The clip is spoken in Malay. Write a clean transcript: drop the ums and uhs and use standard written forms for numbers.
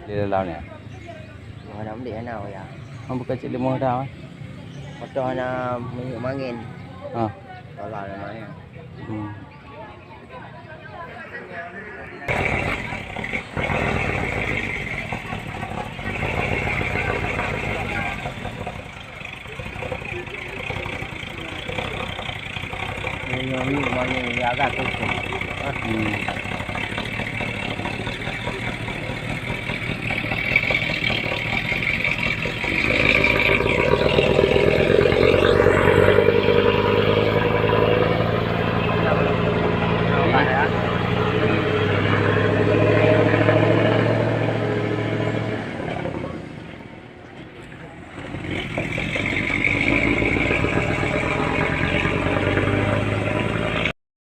Di dalam ni. Mana beli ana ya. Hang buka cik lemah dah. Motor ana minyak mangin. Ha. Kalau namanya. Hmm. Minyak mangin ya agak tu. Hmm.